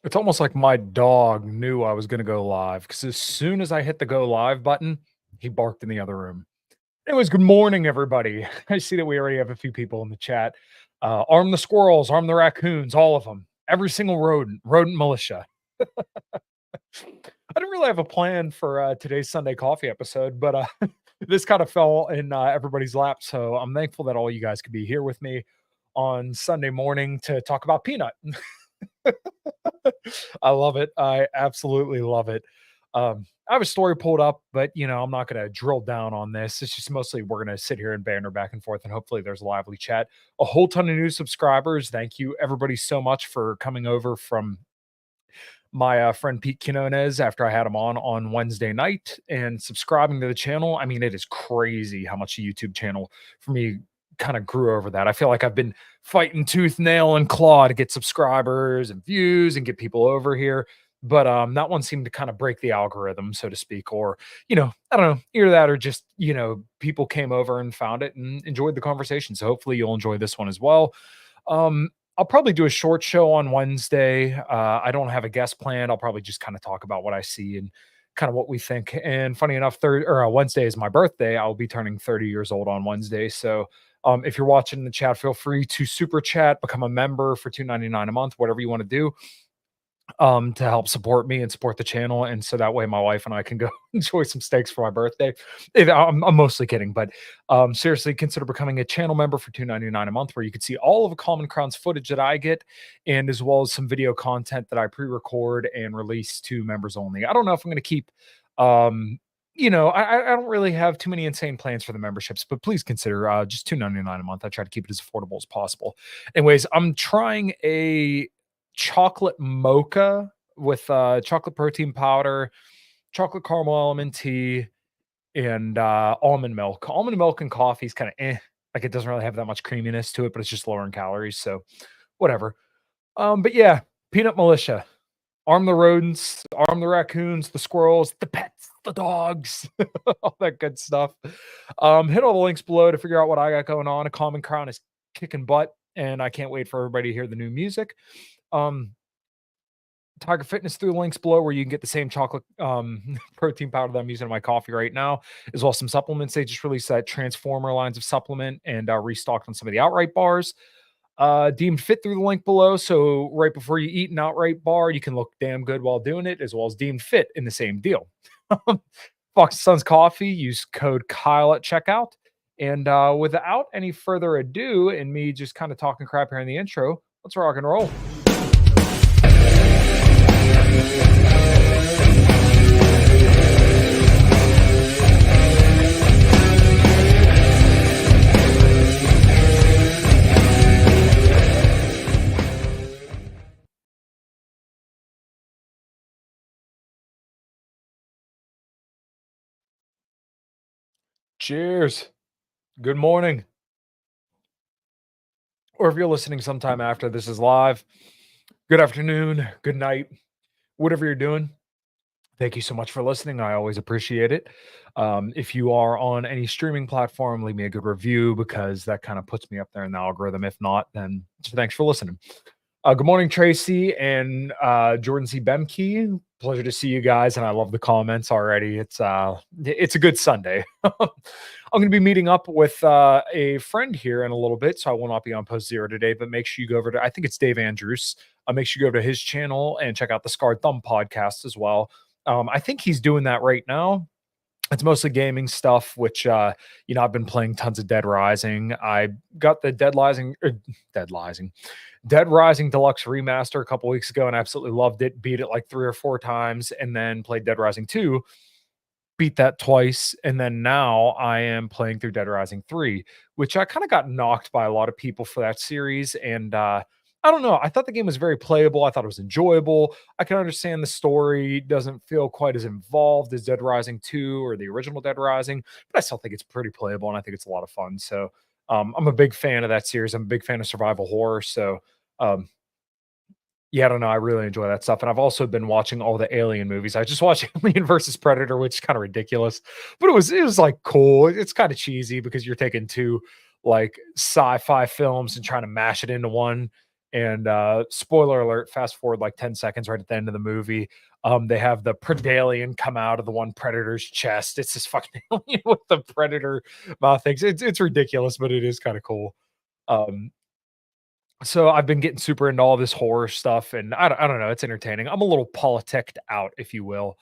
It's almost like my dog knew I was gonna go live because as soon as I hit the go live button, he barked in the other room. Anyways, good morning, everybody. I see that we already have a few people in the chat. Arm the squirrels, arm the raccoons, all of them. Every single rodent militia. I didn't really have a plan for today's Sunday coffee episode, but this kind of fell in everybody's lap. So I'm thankful that all you guys could be here with me on Sunday morning to talk about Peanut. I love it. I absolutely love it. I have a story pulled up, but I'm not going to drill down on this. It's just mostly we're going to sit here and banter back and forth, and hopefully there's a lively chat. A whole ton of new subscribers. Thank you, everybody, so much for coming over from my friend Pete Quinones after I had him on Wednesday night and subscribing to the channel. I mean, it is crazy how much the YouTube channel for me kind of grew over that. I feel like I've been fighting tooth, nail, and claw to get subscribers and views and get people over here. But that one seemed to kind of break the algorithm, so to speak, or I don't know, either that or just people came over and found it and enjoyed the conversation. So hopefully you'll enjoy this one as well. I'll probably do a short show on Wednesday. I don't have a guest planned. I'll probably just kind of talk about what I see and kind of what we think. And funny enough, Wednesday is my birthday. I'll be turning 30 years old on Wednesday. So if you're watching the chat, feel free to super chat, become a member for $2.99 a month, whatever you want to do to help support me and support the channel. And so that way my wife and I can go enjoy some steaks for my birthday. I'm mostly kidding, but seriously, consider becoming a channel member for $2.99 a month, where you can see all of Common Crown's footage that I get, and as well as some video content that I pre-record and release to members only. I don't know if I'm going to keep I don't really have too many insane plans for the memberships, but please consider just $2.99 a month. I try to keep it as affordable as possible. Anyways, I'm trying a chocolate mocha with chocolate protein powder, chocolate caramel almond tea, and almond milk. Almond milk and coffee is kind of like it doesn't really have that much creaminess to it, but it's just lower in calories. So whatever. But yeah, peanut militia. Arm the rodents, arm the raccoons, the squirrels, the pets, the dogs, all that good stuff. Hit all the links below to figure out what I got going on. A Common Crown is kicking butt, and I can't wait for everybody to hear the new music. Um, Tiger Fitness through the links below, where you can get the same chocolate protein powder that I'm using in my coffee right now, as well as some supplements. They just released that Transformer lines of supplement and restocked on some of the outright bars. Deemed Fit through the link below. So right before you eat an outright bar, you can look damn good while doing it, as well as Deemed Fit in the same deal. Fox Sons Coffee, use code Kyle at checkout. And without any further ado, and me just kind of talking crap here in the intro, let's rock and roll. Cheers. Good morning. Or if you're listening sometime after this is live, good afternoon, good night, whatever you're doing. Thank you so much for listening. I always appreciate it. If you are on any streaming platform, leave me a good review because that kind of puts me up there in the algorithm. If not, then thanks for listening. Good morning, Tracy and Jordan C. Bemke. Pleasure to see you guys, and I love the comments already. It's a good Sunday. I'm going to be meeting up with a friend here in a little bit, so I will not be on Post Zero today. But make sure you go over to, I think it's Dave Andrews. Make sure you go to his channel and check out the Scarred Thumb podcast as well. I think he's doing that right now. It's mostly gaming stuff, which I've been playing tons of Dead Rising. I got the Dead Rising Deluxe Remaster a couple weeks ago and absolutely loved it. Beat it like 3 or 4 times, and then played Dead Rising 2, beat that twice, and then now I am playing through Dead Rising 3, which I kind of got knocked by a lot of people for that series. And I don't know. I thought the game was very playable. I thought it was enjoyable. I can understand the story doesn't feel quite as involved as Dead Rising 2 or the original Dead Rising, but I still think it's pretty playable and I think it's a lot of fun. So I'm a big fan of that series. I'm a big fan of survival horror. So yeah, I don't know. I really enjoy that stuff. And I've also been watching all the Alien movies. I just watched Alien versus Predator, which is kind of ridiculous, but it was like cool. It's kind of cheesy because you're taking two like sci-fi films and trying to mash it into one. And spoiler alert, fast forward like 10 seconds right at the end of the movie. They have the Predalien come out of the one predator's chest. It's this fucking alien with the predator mouth things. It's ridiculous, but it is kind of cool. Um, so I've been getting super into all this horror stuff, and I don't know, it's entertaining. I'm a little politicked out, if you will.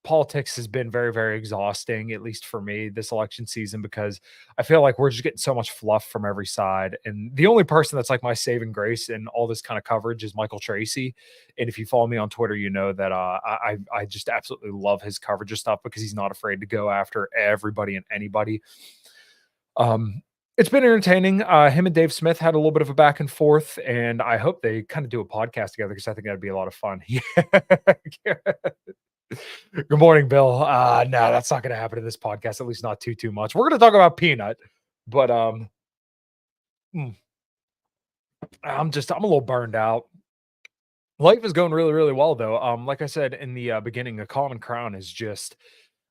Politics has been very, very exhausting, at least for me, this election season, because I feel like we're just getting so much fluff from every side. And the only person that's like my saving grace in all this kind of coverage is Michael Tracy. And if you follow me on Twitter, you know that I just absolutely love his coverage of stuff because he's not afraid to go after everybody and anybody. Um, it's been entertaining. Him and Dave Smith had a little bit of a back and forth, and I hope they kind of do a podcast together because I think that'd be a lot of fun. Yeah. Good morning, Bill. No, that's not going to happen in this podcast. At least not too much. We're going to talk about Peanut, but mm, I'm a little burned out. Life is going really, really well though. Like I said in the beginning, a Common Crown is just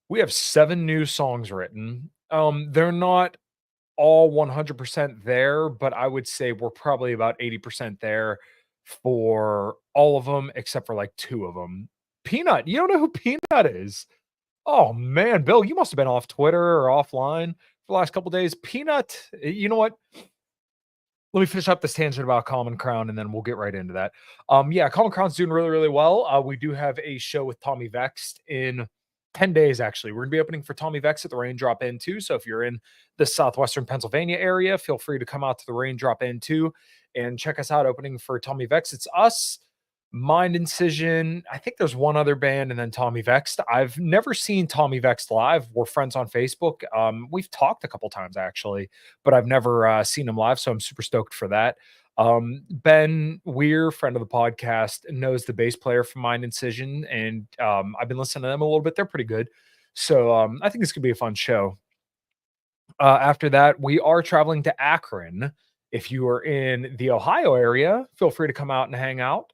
we have 7 new songs written. They're not all 100% there, but I would say we're probably about 80% there for all of them, except for like 2 of them. Peanut, you don't know who Peanut is? Oh man, Bill, you must have been off Twitter or offline for the last couple days. Peanut, you know what? Let me finish up this tangent about Common Crown and then we'll get right into that. Yeah, Common Crown's doing really, really well. We do have a show with Tommy Vext in 10 days, actually. We're gonna be opening for Tommy Vext at the Raindrop Inn too. So if you're in the southwestern Pennsylvania area, feel free to come out to the Raindrop Inn too and check us out opening for Tommy Vext. It's us, Mind Incision. I think there's one other band, and then Tommy Vext. I've never seen Tommy Vext live. We're friends on Facebook. We've talked a couple times actually, but I've never seen him live, so I'm super stoked for that. Ben Weir, friend of the podcast, knows the bass player from Mind Incision, and I've been listening to them a little bit. They're pretty good, so I think this could be a fun show. After that, we are traveling to Akron. If you are in the Ohio area, feel free to come out and hang out.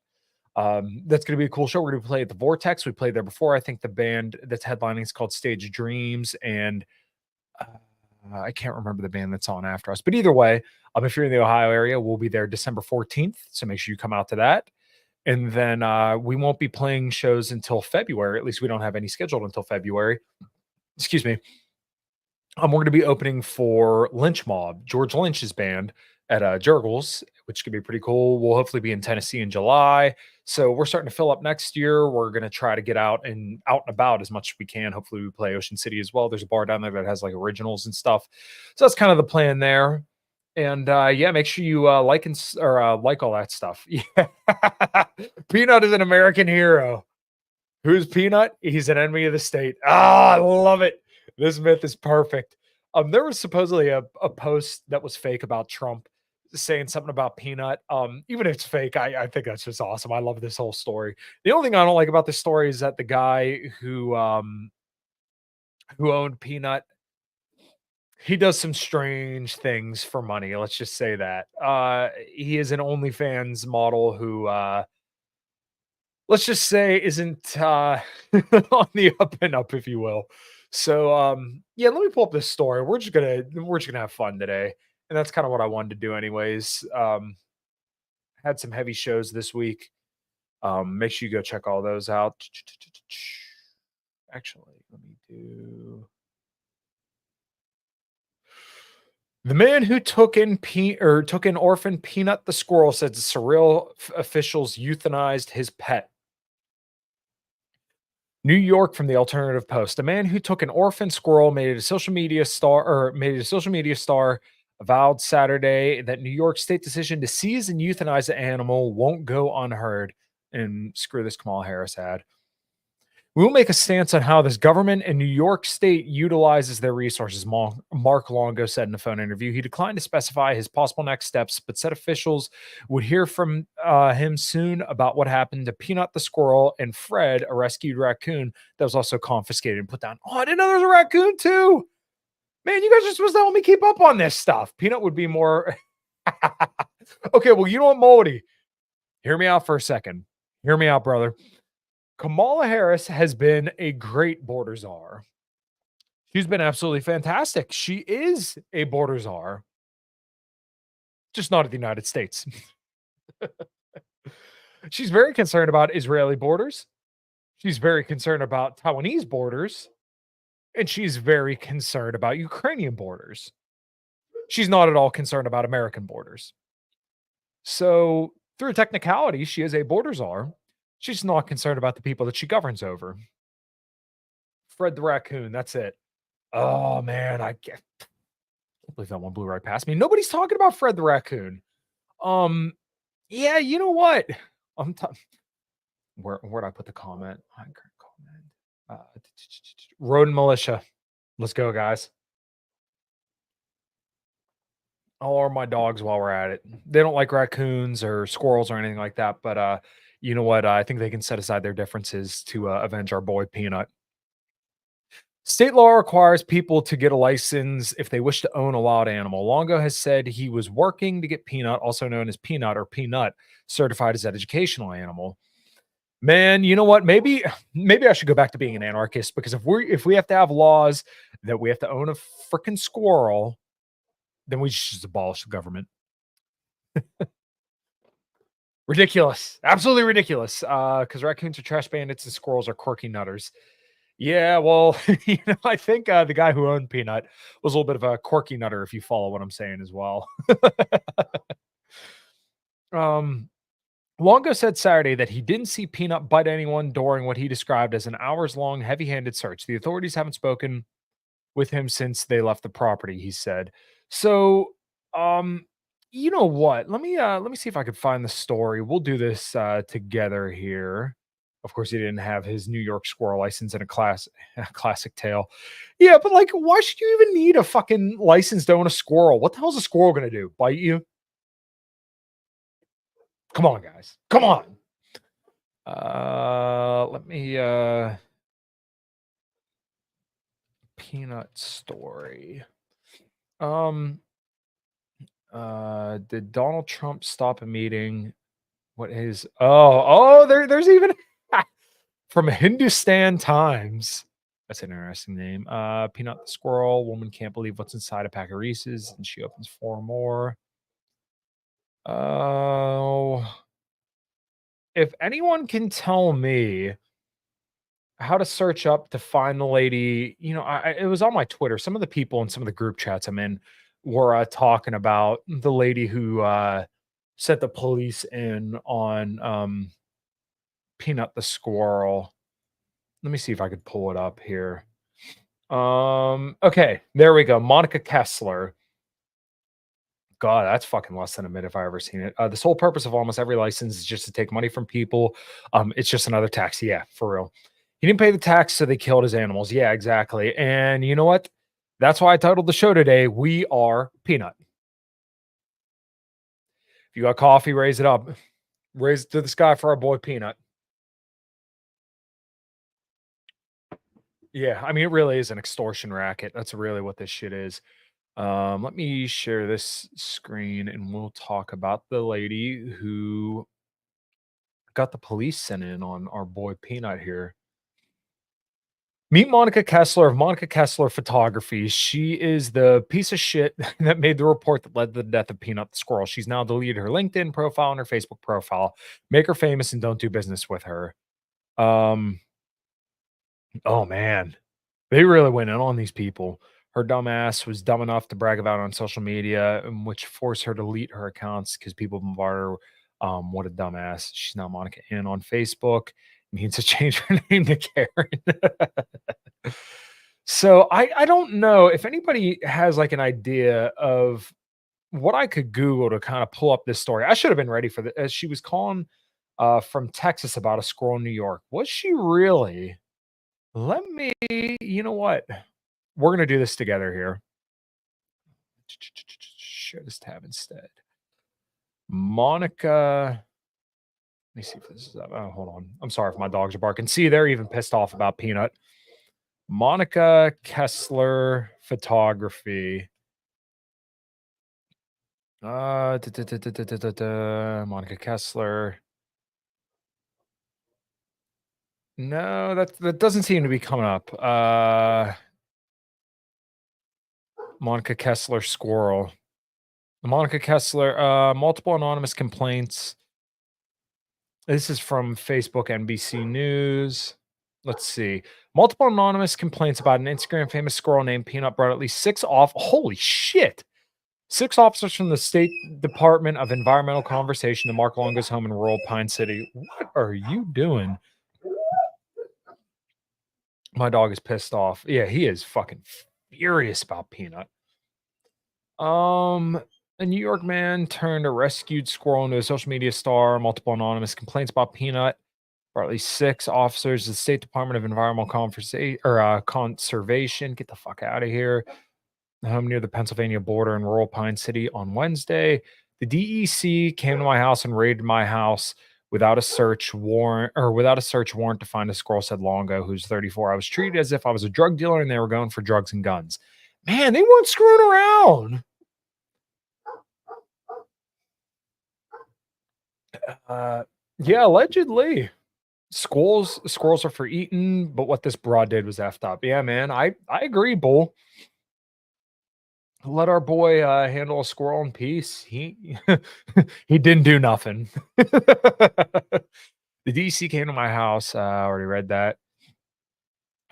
That's going to be a cool show. We're going to play at the Vortex. We played there before. I think the band that's headlining is called Stage Dreams, and I can't remember the band that's on after us. But either way, if you're in the Ohio area, we'll be there December 14th. So make sure you come out to that. And then we won't be playing shows until February. At least we don't have any scheduled until February. Excuse me. We're going to be opening for Lynch Mob, George Lynch's band at Jurgles, which could be pretty cool. We'll hopefully be in Tennessee in July. So we're starting to fill up next year. We're going to try to get out and about as much as we can. Hopefully we play Ocean City as well. There's a bar down there that has like originals and stuff. So that's kind of the plan there. And yeah, make sure you like like all that stuff. Yeah. Peanut is an American hero. Who's Peanut? He's an enemy of the state. Ah, I love it. This myth is perfect. There was supposedly a post that was fake about Trump saying something about Peanut. Even if it's fake, I think that's just awesome. I love this whole story. The only thing I don't like about this story is that the guy who owned Peanut, he does some strange things for money. Let's just say that. He is an OnlyFans model who let's just say isn't on the up and up, if you will. So yeah, let me pull up this story. We're just gonna have fun today. And that's kind of what I wanted to do anyways. Had some heavy shows this week. Make sure you go check all those out. Actually, let me do the man who took in orphan Peanut the squirrel says the surreal officials euthanized his pet. New York from the Alternative Post. A man who took an orphan squirrel made it a social media star avowed Saturday that New York state decision to seize and euthanize the animal won't go unheard. And screw this Kamala Harris ad. We will make a stance on how this government and New York State utilizes their resources, Mark Longo said in a phone interview. He declined to specify his possible next steps, but said officials would hear from him soon about what happened to Peanut the squirrel and Fred, a rescued raccoon that was also confiscated and put down. Oh, I didn't know there was a raccoon too. Man, you guys are supposed to help me keep up on this stuff. Peanut would be more. Okay, well, you know what, Moldy? Hear me out for a second. Hear me out, brother. Kamala Harris has been a great border czar. She's been absolutely fantastic. She is a border czar, just not of the United States. She's very concerned about Israeli borders. She's very concerned about Taiwanese borders, and she's very concerned about Ukrainian borders. She's not at all concerned about American borders. So, through technicality, she is a border czar. She's not concerned about the people that she governs over. Fred the raccoon, that's it. Oh man, I can't believe that one blew right past me. Nobody's talking about Fred the raccoon. Um, yeah, you know what? I'm t- where'd I put the comment? Road militia. Let's go, guys. I'll arm my dogs while we're at it. They don't like raccoons or squirrels or anything like that, but you know what? I think they can set aside their differences to avenge our boy Peanut. State law requires people to get a license if they wish to own a wild animal. Longo has said he was working to get Peanut, also known as Peanut or Peanut, certified as an educational animal. Man, you know what? Maybe I should go back to being an anarchist because if we have to have laws that we have to own a freaking squirrel, then we should just abolish the government. Ridiculous. Absolutely ridiculous. Because raccoons are trash bandits and squirrels are quirky nutters. Yeah, well, I think the guy who owned Peanut was a little bit of a quirky nutter, if you follow what I'm saying as well. um, Longo said Saturday that he didn't see Peanut bite anyone during what he described as an hours-long, heavy-handed search. The authorities haven't spoken with him since they left the property, he said. So, um, you know what? Let me see if I could find the story. We'll do this together here. Of course, he didn't have his New York squirrel license in a classic tale. Yeah, but like, why should you even need a fucking license to own a squirrel? What the hell's a squirrel gonna do? Bite you? Come on, guys. Come on. Let me Peanut story. Um did Donald Trump stop a meeting? What is there's even from Hindustan Times. That's an interesting name. Peanut the squirrel. Woman can't believe what's inside a pack of Reese's, and she opens four more. Oh, if anyone can tell me how to search up to find the lady, it was on my Twitter. Some of the people in some of the group chats I'm in were talking about the lady who sent the police in on Peanut the squirrel. Let me see if I could pull it up here. Okay, there we go. Monica Kessler. God, that's fucking less than a minute if I ever seen it. The sole purpose of almost every license is just to take money from people. It's just another tax. Yeah, for real. He didn't pay the tax, so they killed his animals. Yeah, exactly. And you know what? That's why I titled the show today, We Are Peanut. If you got coffee, raise it up. Raise it to the sky for our boy Peanut. Yeah, I mean, it really is an extortion racket. That's really what this shit is. Let me share this screen and we'll talk about the lady who got the police sent in on our boy Peanut here. Meet Monica Kessler of Monica Kessler Photography. She is the piece of shit that made the report that led to the death of Peanut the squirrel. She's now deleted her LinkedIn profile and her Facebook profile. Make her famous and don't do business with her. Um, oh man, they really went in on these people. Her dumbass was dumb enough to brag about it on social media, which forced her to delete her accounts because people bombarded her. What a dumbass. She's now Monica in on Facebook. Needs to change her name to Karen. So I don't know if anybody has like an idea of what I could Google to kind of pull up this story. I should have been ready for this. As she was calling from Texas about a squirrel in New York. Was she really? Let me, you know what? We're gonna do this together here. Share this tab instead. Monica. Let me see if this is up. Oh, hold on. I'm sorry if my dogs are barking. See, they're even pissed off about Peanut. Monica Kessler Photography. Monica Kessler. No, that doesn't seem to be coming up. Monica Kessler squirrel. Monica Kessler, multiple anonymous complaints. This is from Facebook NBC News. Let's see. Multiple anonymous complaints about an Instagram famous squirrel named Peanut brought at least six off. Holy shit. Six officers from the State Department of Environmental Conservation to Mark Longo's home in rural Pine City. What are you doing? My dog is pissed off. Yeah, he is fucking furious about Peanut. A New York man turned a rescued squirrel into a social media star. Multiple anonymous complaints about Peanut. For at least six officers of the State Department of Environmental Conservation. Get the fuck out of here. Home near the Pennsylvania border in rural Pine City on Wednesday. The DEC came to my house and raided my house without a search warrant to find a squirrel, said Longo, who's 34. I was treated as if I was a drug dealer and they were going for drugs and guns. Man, they weren't screwing around. Yeah, allegedly. Squirrels are for eating, but what this broad did was effed up. Yeah, man, I agree, Bull. Let our boy handle a squirrel in peace. He he didn't do nothing. The DC came to my house. I already read that.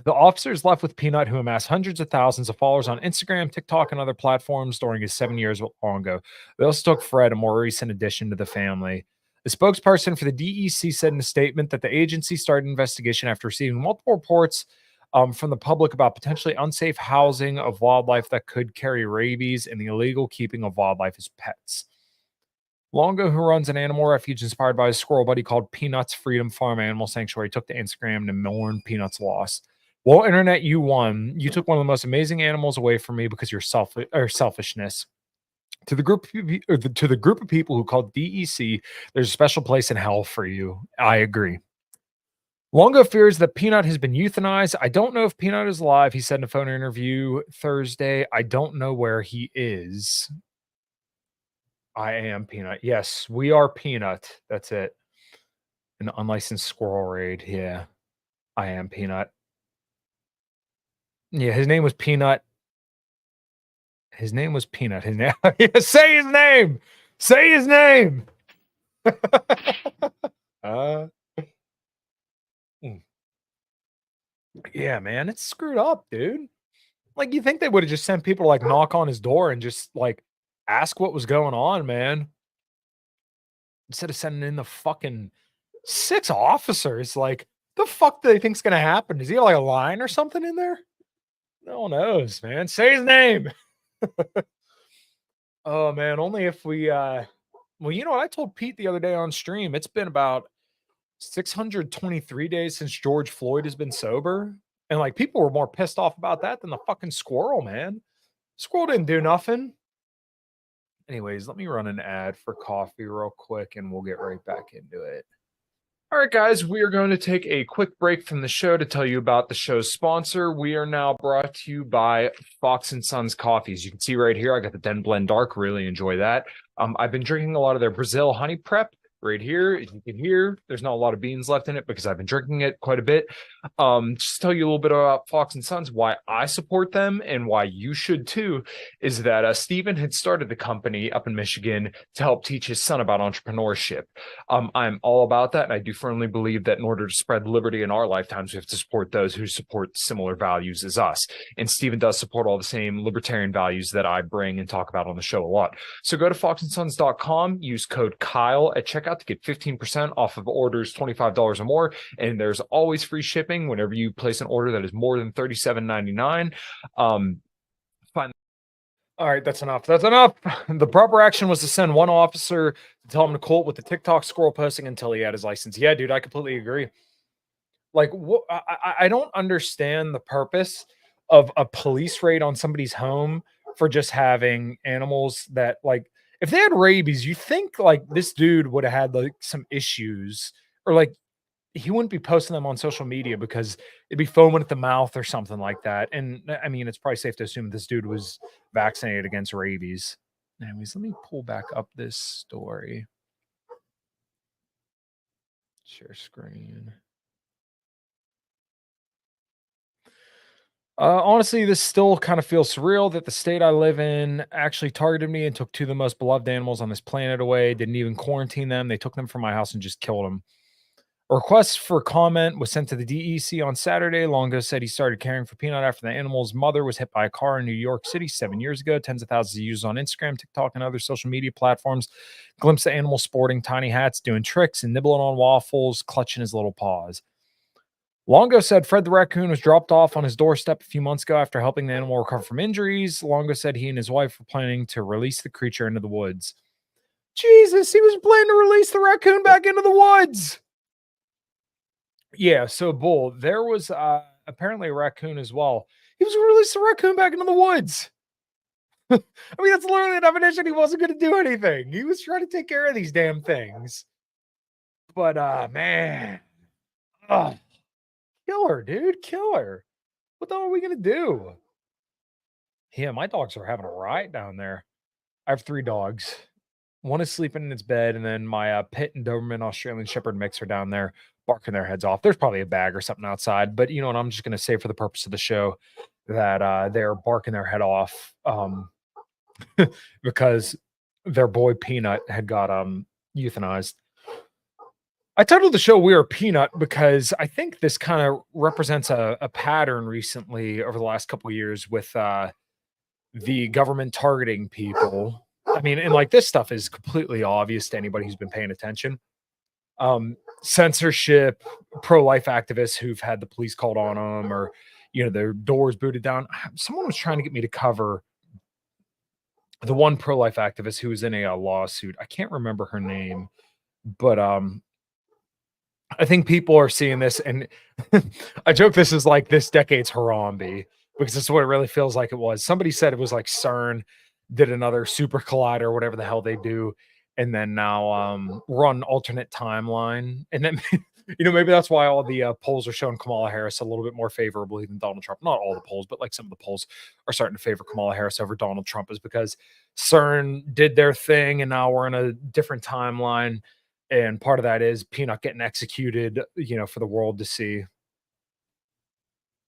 The officers left with Peanut, who amassed hundreds of thousands of followers on Instagram, TikTok, and other platforms during his 7 years with Longo. They also took Fred, a more recent addition to the family. The spokesperson for the DEC said in a statement that the agency started an investigation after receiving multiple reports from the public about potentially unsafe housing of wildlife that could carry rabies and the illegal keeping of wildlife as pets. Longo, who runs an animal refuge inspired by his squirrel buddy called Peanuts Freedom Farm Animal Sanctuary, took to Instagram to mourn Peanuts' loss. Well, internet, you won. You took one of the most amazing animals away from me because your selfishness. To the group of people who called DEC, there's a special place in hell for you. I agree. Longo fears that Peanut has been euthanized. I don't know if Peanut is alive, he said in a phone interview Thursday. I don't know where he is. I am Peanut. Yes, we are Peanut. That's it. An unlicensed squirrel raid. Yeah, I am Peanut. Yeah, his name was Peanut. His name was Peanut. His name. Say his name. Say his name. Yeah, man, it's screwed up, dude. Like, you think they would have just sent people to, like, knock on his door and just, like, ask what was going on, man. Instead of sending in the fucking 6 officers, like, the fuck do they think's gonna happen? Does he have, like, a line or something in there? No one knows, man. Say his name. Oh, man, only if we, well, you know what? I told Pete the other day on stream, it's been about 623 days since George Floyd has been sober, and, like, people were more pissed off about that than the fucking squirrel, man. Squirrel didn't do nothing. Anyways, let me run an ad for coffee real quick, and we'll get right back into it. All right, guys, we are going to take a quick break from the show to tell you about the show's sponsor. We are now brought to you by Fox & Sons Coffees. You can see right here, I got the Den Blend Dark. Really enjoy that. I've been drinking a lot of their Brazil Honey Prep right here. As you can hear, there's not a lot of beans left in it because I've been drinking it quite a bit. Just tell you a little bit about Fox & Sons, why I support them and why you should too, is that Steven had started the company up in Michigan to help teach his son about entrepreneurship. I'm all about that, and I do firmly believe that in order to spread liberty in our lifetimes, we have to support those who support similar values as us. And Steven does support all the same libertarian values that I bring and talk about on the show a lot. So go to foxandsons.com, use code Kyle at checkout to get 15% off of orders $25 or more, and there's always free shipping whenever you place an order that is more than $37.99. All right, that's enough. That's enough. The proper action was to send one officer to tell him to quote with the TikTok squirrel posting until he had his license. Yeah, dude, I completely agree. Like, I don't understand the purpose of a police raid on somebody's home for just having animals that, like, if they had rabies, you think like this dude would have had like some issues, or like he wouldn't be posting them on social media because it'd be foaming at the mouth or something like that. And I mean, it's probably safe to assume this dude was vaccinated against rabies. Anyways, let me pull back up this story. Share screen. Honestly, this still kind of feels surreal that the state I live in actually targeted me and took two of the most beloved animals on this planet away. Didn't even quarantine them. They took them from my house and just killed them. A request for comment was sent to the DEC on Saturday. Longo said he started caring for Peanut after the animal's mother was hit by a car in New York City 7 years ago. Tens of thousands of users on Instagram, TikTok, and other social media platforms glimpse the animal sporting tiny hats, doing tricks and nibbling on waffles, clutching his little paws. Longo said Fred the raccoon was dropped off on his doorstep a few months ago after helping the animal recover from injuries. Longo said he and his wife were planning to release the creature into the woods. Jesus, he was planning to release the raccoon back into the woods. Yeah, so Bull, there was apparently a raccoon as well. He was going to release the raccoon back into the woods. I mean, that's literally the definition. He wasn't going to do anything. He was trying to take care of these damn things. But man, killer, dude, killer. What the hell are we going to do? Yeah, my dogs are having a riot down there. I have 3 dogs. One is sleeping in its bed, and then my Pit and Doberman Australian Shepherd mix are down there barking their heads off. There's probably a bag or something outside, but you know what? I'm just going to say for the purpose of the show that they're barking their head off because their boy Peanut had got euthanized. I titled the show "We Are Peanut" because I think this kind of represents a pattern recently over the last couple of years with the government targeting people. I mean, and like this stuff is completely obvious to anybody who's been paying attention. Censorship, pro-life activists who've had the police called on them, or their doors booted down. Someone was trying to get me to cover the one pro-life activist who was in a lawsuit. I can't remember her name, but I think people are seeing this, and I joke this is like this decade's Harambe, because this is what it really feels like it was. Somebody said it was like CERN did another super collider, whatever the hell they do, and then now run alternate timeline. And then, maybe that's why all the polls are showing Kamala Harris a little bit more favorably than Donald Trump. Not all the polls, but like some of the polls are starting to favor Kamala Harris over Donald Trump, is because CERN did their thing, and now we're in a different timeline. And part of that is Peanut getting executed, for the world to see.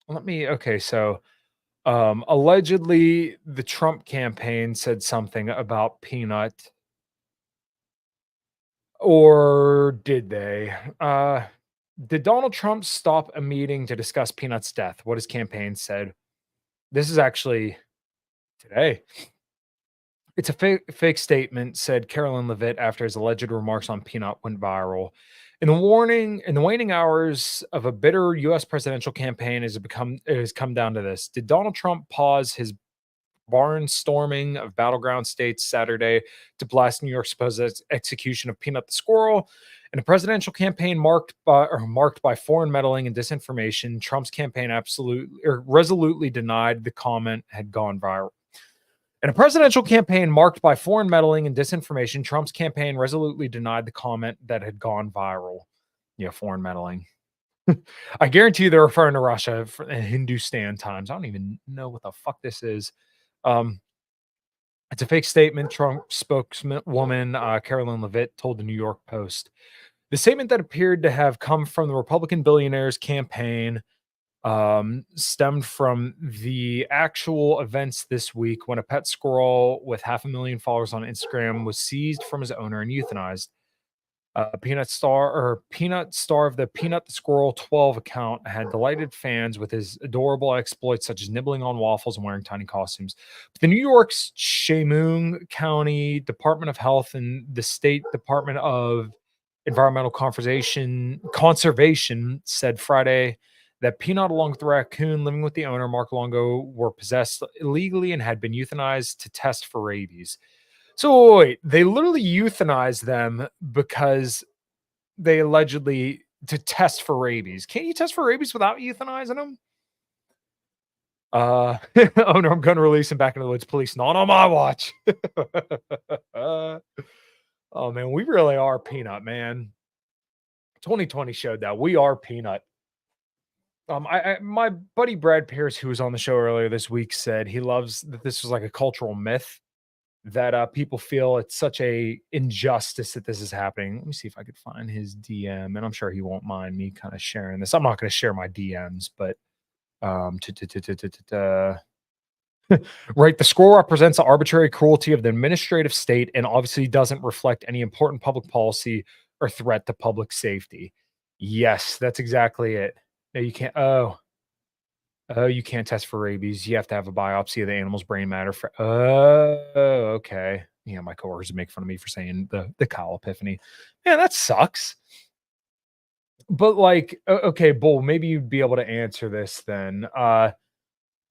Okay, so allegedly the Trump campaign said something about Peanut. Or did they? Did Donald Trump stop a meeting to discuss Peanut's death? What his campaign said. This is actually today. It's a fake statement, said Carolyn Levitt after his alleged remarks on Peanut went viral. In the waning hours of a bitter U.S. presidential campaign, it has come down to this: did Donald Trump pause his barnstorming of battleground states Saturday to blast New York's supposed execution of Peanut the squirrel? In a presidential campaign marked by foreign meddling and disinformation, Trump's campaign resolutely denied the comment had gone viral. In a presidential campaign marked by foreign meddling and disinformation, Trump's campaign resolutely denied the comment that had gone viral. Foreign meddling. I guarantee you they're referring to Russia in Hindustan times. I don't even know what the fuck this is. It's a fake statement, Trump spokeswoman Carolyn Levitt told the New York Post. The statement that appeared to have come from the Republican billionaire's campaign stemmed from the actual events this week when a pet squirrel with 500,000 followers on Instagram was seized from his owner and euthanized. Peanut Star of the Peanut the Squirrel 12 account had delighted fans with his adorable exploits, such as nibbling on waffles and wearing tiny costumes. But the New York's Chemung County Department of Health and the State Department of Environmental Conservation said Friday that Peanut, along with the raccoon living with the owner, Mark Longo, were possessed illegally and had been euthanized to test for rabies. So wait, they literally euthanized them because they allegedly to test for rabies. Can't you test for rabies without euthanizing them? Oh no, I'm gonna release him back into the woods. Police, not on my watch. Oh man, we really are Peanut, man. 2020 showed that we are Peanut. My buddy Brad Pierce, who was on the show earlier this week, said he loves that this was like a cultural myth, that people feel it's such a injustice that this is happening. Let me see if I could find his DM, and I'm sure he won't mind me kind of sharing this. I'm not going to share my DMs, but right, the squirrel represents the arbitrary cruelty of the administrative state and obviously doesn't reflect any important public policy or threat to public safety. Yes, that's exactly it. No, you can't. Oh, you can't test for rabies. You have to have a biopsy of the animal's brain matter for. Oh, okay. Yeah, my coworkers would make fun of me for saying the Kyle epiphany. Man, that sucks. But like, okay, Bull, maybe you'd be able to answer this then.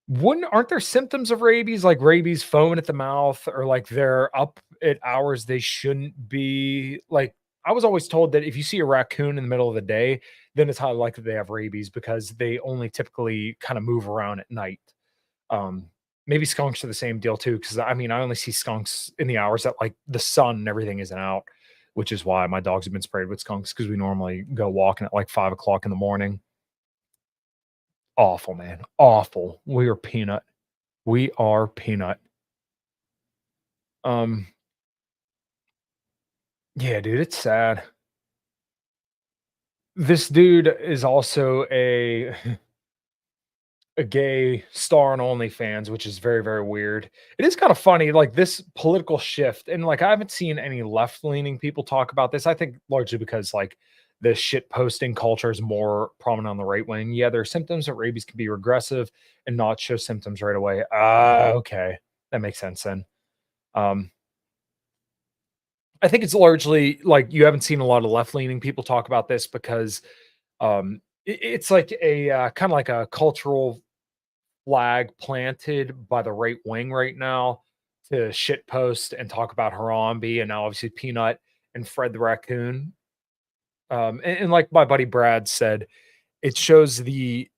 Wouldn't aren't there symptoms of rabies, like rabies foaming at the mouth, or like they're up at hours they shouldn't be? Like, I was always told that if you see a raccoon in the middle of the day, then it's highly likely they have rabies because they only typically kind of move around at night. Um, Maybe skunks are the same deal too, because I mean, I only see skunks in the hours that like the sun and everything isn't out, which is why my dogs have been sprayed with skunks because we normally go walking at like 5 o'clock in the morning. Awful, man. Awful. We are peanut. We are peanut. Um, yeah, dude, it's sad. This dude is also a gay star on OnlyFans, which is very, very weird. It is kind of funny, like this political shift, and like I haven't seen any left-leaning people talk about this. I think largely because like the shit posting culture is more prominent on the right wing. Yeah, there are symptoms that rabies can be regressive and not show symptoms right away. Ah, okay, that makes sense then. Um, I think it's largely like you haven't seen a lot of left-leaning people talk about this because it's like a kind of like a cultural flag planted by the right wing right now to shit post and talk about Harambe and now obviously Peanut and Fred the Raccoon. And like my buddy Brad said, it shows the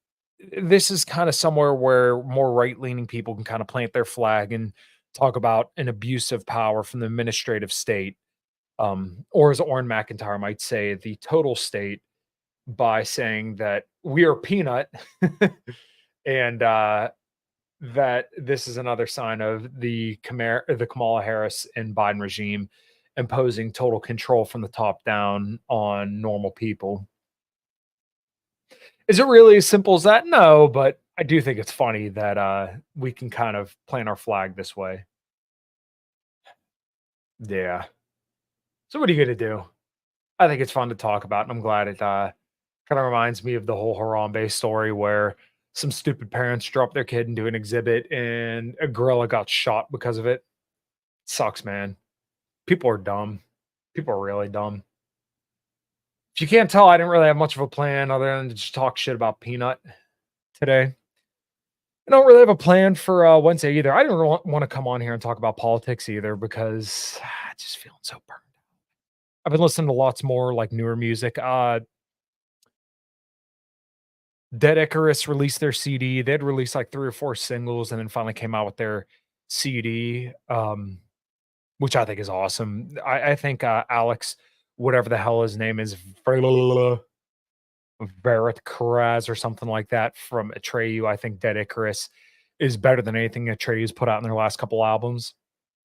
this is kind of somewhere where more right-leaning people can kind of plant their flag and talk about an abuse of power from the administrative state, or as Orrin McIntyre might say, the total state, by saying that we are peanut and that this is another sign of the Kamala Harris and Biden regime imposing total control from the top down on normal people. Is it really as simple as that? No, but I do think it's funny that we can kind of plant our flag this way. Yeah. So what are you gonna do? I think it's fun to talk about, and I'm glad it kind of reminds me of the whole Harambe story where some stupid parents dropped their kid into an exhibit and a gorilla got shot because of it. Sucks, man. People are dumb. People are really dumb. If you can't tell, I didn't really have much of a plan other than to just talk shit about Peanut today. I don't really have a plan for Wednesday either. I didn't want to come on here and talk about politics either because I just feeling so burned. I've been listening to lots more like newer music. Dead Icarus released their CD. They'd released like 3 or 4 singles and then finally came out with their CD, which I think is awesome. I think, Alex, whatever the hell his name is, Verit Karaz or something like that from Atreyu. I think Dead Icarus is better than anything Atreyu's put out in their last couple albums.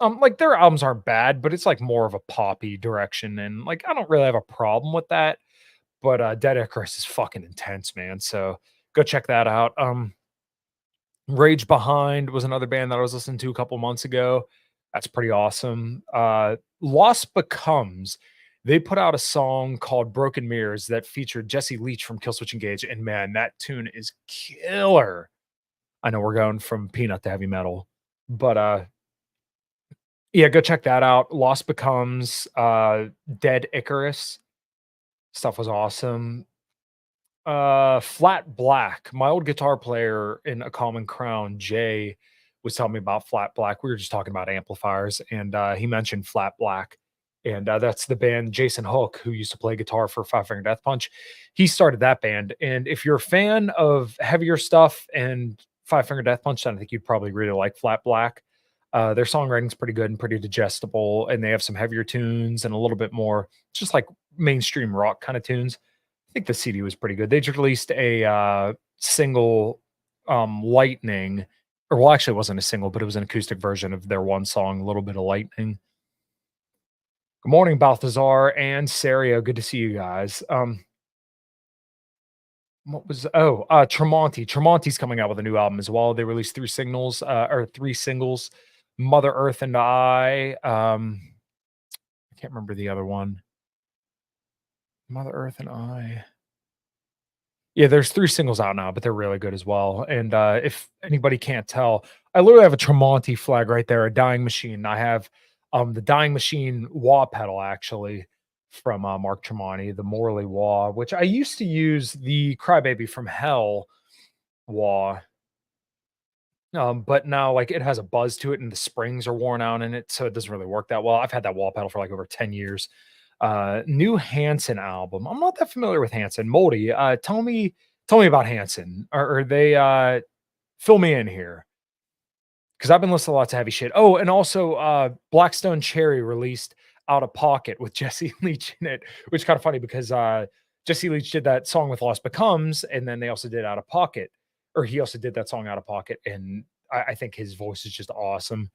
Like their albums aren't bad, but it's like more of a poppy direction, and like I don't really have a problem with that. But Dead Icarus is fucking intense, man. So go check that out. Rage Behind was another band that I was listening to a couple months ago. That's pretty awesome. Lost Becomes, they put out a song called Broken Mirrors that featured Jesse Leach from Killswitch Engage, and man, that tune is killer. I know we're going from peanut to heavy metal, but yeah, go check that out. Lost Becomes, Dead Icarus stuff was awesome. Flat Black. My old guitar player in A Common Crown, Jay, was telling me about Flat Black. We were just talking about amplifiers, and he mentioned Flat Black, and that's the band Jason Hook, who used to play guitar for Five Finger Death Punch. He started that band, and if you're a fan of heavier stuff and Five Finger Death Punch, then I think you'd probably really like Flat Black. Their songwriting's pretty good and pretty digestible, and they have some heavier tunes and a little bit more just like mainstream rock kind of tunes. I think the CD was pretty good. They just released a single, Lightning, or well, actually, it wasn't a single, but it was an acoustic version of their one song, A Little Bit of Lightning. Good morning, Balthazar and Sario. Good to see you guys. What was Tremonti. Tremonti's coming out with a new album as well. They released three singles, Mother Earth and I. I can't remember the other one. Mother Earth and I. Yeah, there's 3 singles out now, but they're really good as well, and, if anybody can't tell, I literally have a Tremonti flag right there, a Dying Machine. I have, the Dying Machine wah pedal actually from, Mark Tremonti, the Morley wah, which I used to use the Crybaby from Hell wah, but now, like, it has a buzz to it and the springs are worn out in it, so it doesn't really work that well. I've had that wall pedal for, like, over 10 years. New Hanson album. I'm not that familiar with Hanson. Moldy, tell me about Hanson. Are they, fill me in here, because 'cause I've been listening to lots of heavy shit. Oh, and also, Blackstone Cherry released Out of Pocket with Jesse Leach in it, which is kinda funny because, Jesse Leach did that song with Lost Becomes, and then they also did Out of Pocket, or he also did that song Out of Pocket, and I think his voice is just awesome.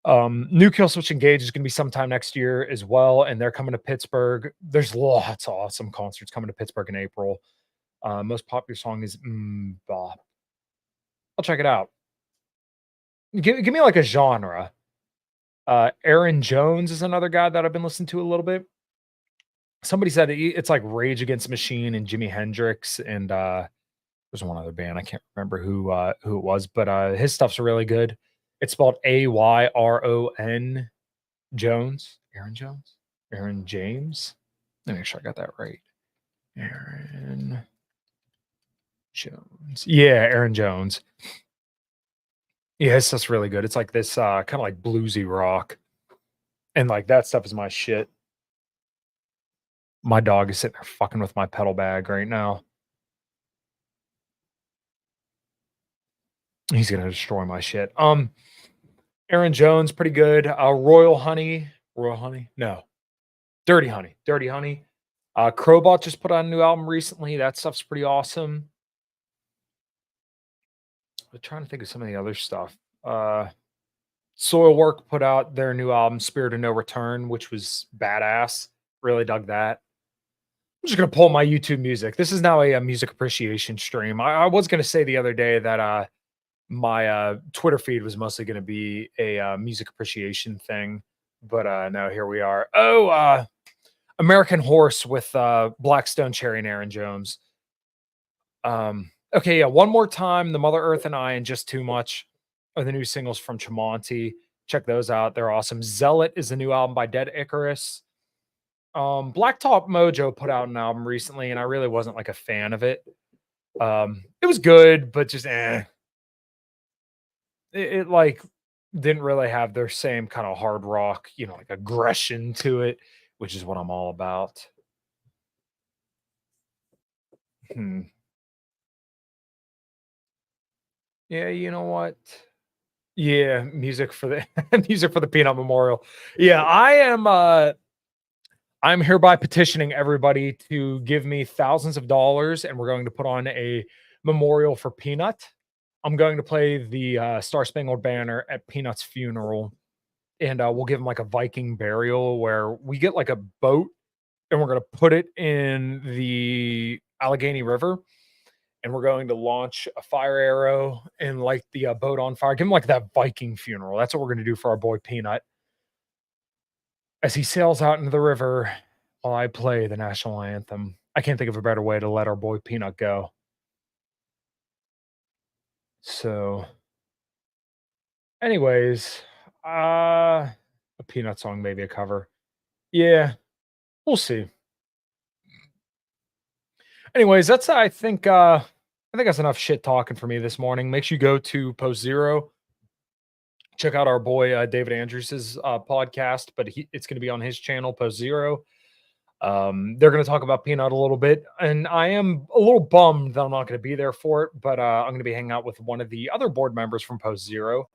New Killswitch Engage is gonna be sometime next year as well, and they're coming to Pittsburgh. There's lots of awesome concerts coming to Pittsburgh in April. Most popular song is Bah. I'll check it out. Give me like a genre. Aaron Jones is another guy that I've been listening to a little bit. Somebody said it's like Rage Against the Machine and Jimi Hendrix, and there's one other band, I can't remember who it was, but his stuff's really good. It's spelled Ayron Jones. Aaron Jones? Aaron James? Let me make sure I got that right. Aaron Jones. Yeah, Aaron Jones. Yeah, his stuff's really good. It's like this kind of like bluesy rock. And like that stuff is my shit. My dog is sitting there fucking with my pedal bag right now. He's gonna destroy my shit. Aaron Jones, pretty good. Royal Honey? No. Dirty Honey. Dirty Honey. Crowbot just put out a new album recently. That stuff's pretty awesome. I'm trying to think of some of the other stuff. Soilwork put out their new album, Spirit of No Return, which was badass. Really dug that. I'm just gonna pull my YouTube music. This is now a music appreciation stream. I was gonna say the other day that my Twitter feed was mostly gonna be a music appreciation thing, but no, here we are. Oh, American Horse with Blackstone Cherry and Aaron Jones. Okay, yeah, One More Time, The Mother Earth and I, and Just Too Much are the new singles from Tremonti. Check those out. They're awesome. Zealot is the new album by Dead Icarus. Blacktop Mojo put out an album recently, and I really wasn't like a fan of it. It was good, but just it like didn't really have their same kind of hard rock, like aggression to it, which is what I'm all about. Hmm. Yeah, you know what? Yeah, music for the music for the Peanut Memorial. Yeah, I'm hereby petitioning everybody to give me thousands of dollars, and we're going to put on a memorial for Peanut. I'm going to play the Star Spangled Banner at Peanut's funeral, and we'll give him like a Viking burial where we get like a boat and we're going to put it in the Allegheny River, and we're going to launch a fire arrow and light the boat on fire. Give him like that Viking funeral. That's what we're going to do for our boy Peanut as he sails out into the river while I play the national anthem. I can't think of a better way to let our boy Peanut go. So, anyways, a Peanut song, maybe a cover. Yeah, we'll see. Anyways, I think that's enough shit talking for me this morning. Make sure you go to Post Zero. Check out our boy David Andrews's podcast, but it's going to be on his channel, Post Zero. They're going to talk about Peanut a little bit, and I am a little bummed that I'm not going to be there for it, but I'm going to be hanging out with one of the other board members from Post Zero.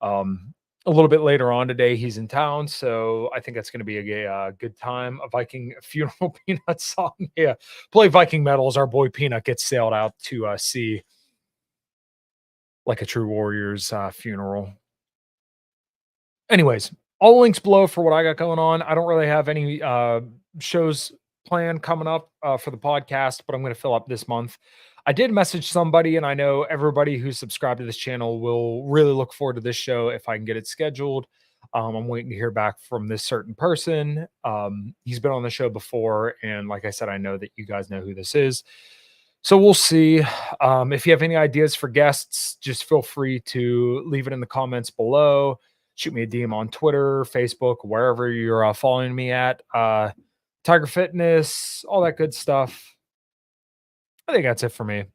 A little bit later on today, he's in town, so I think that's going to be a good time. A Viking funeral Peanut song, yeah. Play Viking metal as our boy Peanut gets sailed out to sea like a true warrior's funeral. Anyways, all links below for what I got going on. I don't really have any shows planned coming up for the podcast, but I'm going to fill up this month. I did message somebody, and I know everybody who's subscribed to this channel will really look forward to this show if I can get it scheduled. I'm waiting to hear back from this certain person. He's been on the show before, and like I said, I know that you guys know who this is. So we'll see. If you have any ideas for guests, just feel free to leave it in the comments below. Shoot me a DM on Twitter, Facebook, wherever you're following me at. Tiger Fitness, all that good stuff. I think that's it for me.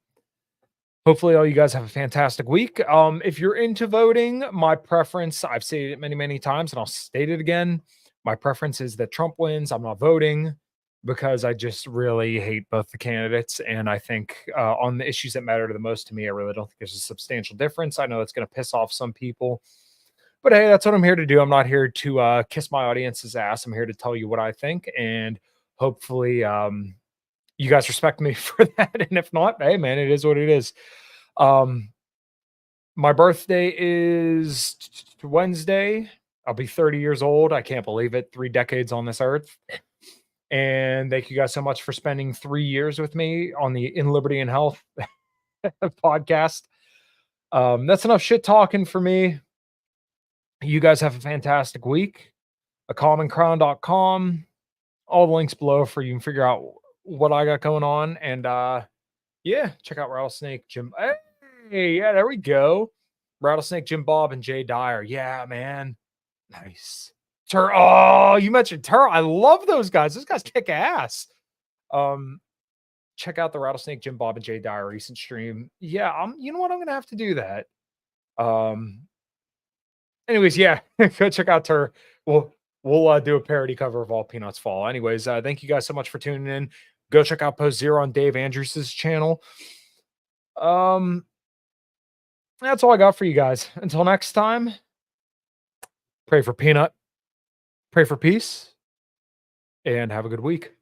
Hopefully, all you guys have a fantastic week. If you're into voting, my preference, I've said it many, many times, and I'll state it again. My preference is that Trump wins. I'm not voting because I just really hate both the candidates. And I think on the issues that matter the most to me, I really don't think there's a substantial difference. I know it's going to piss off some people, but hey, that's what I'm here to do. I'm not here to kiss my audience's ass. I'm here to tell you what I think. And hopefully, you guys respect me for that. And if not, hey, man, it is what it is. Um, my birthday is Wednesday. I'll be 30 years old. I can't believe it. 3 decades on this earth. And thank you guys so much for spending 3 years with me on the In Liberty and Health podcast. That's enough shit talking for me. You guys have a fantastic week. acommoncrown.com. All the links below for you can figure out what I got going on. And yeah, check out Rattlesnake Jim. Hey, yeah, there we go. Rattlesnake Jim Bob and Jay Dyer. Yeah, man. Nice. Oh, you mentioned Tur. I love those guys. Those guys kick ass. Check out the Rattlesnake Jim Bob and Jay Dyer recent stream. Yeah, you know what? I'm gonna have to do that. Anyways, yeah, go check out Tur. We'll do a parody cover of All Peanuts Fall. Anyways, thank you guys so much for tuning in. Go check out Post Zero on Dave Andrews' channel. That's all I got for you guys. Until next time, pray for Peanut, pray for peace, and have a good week.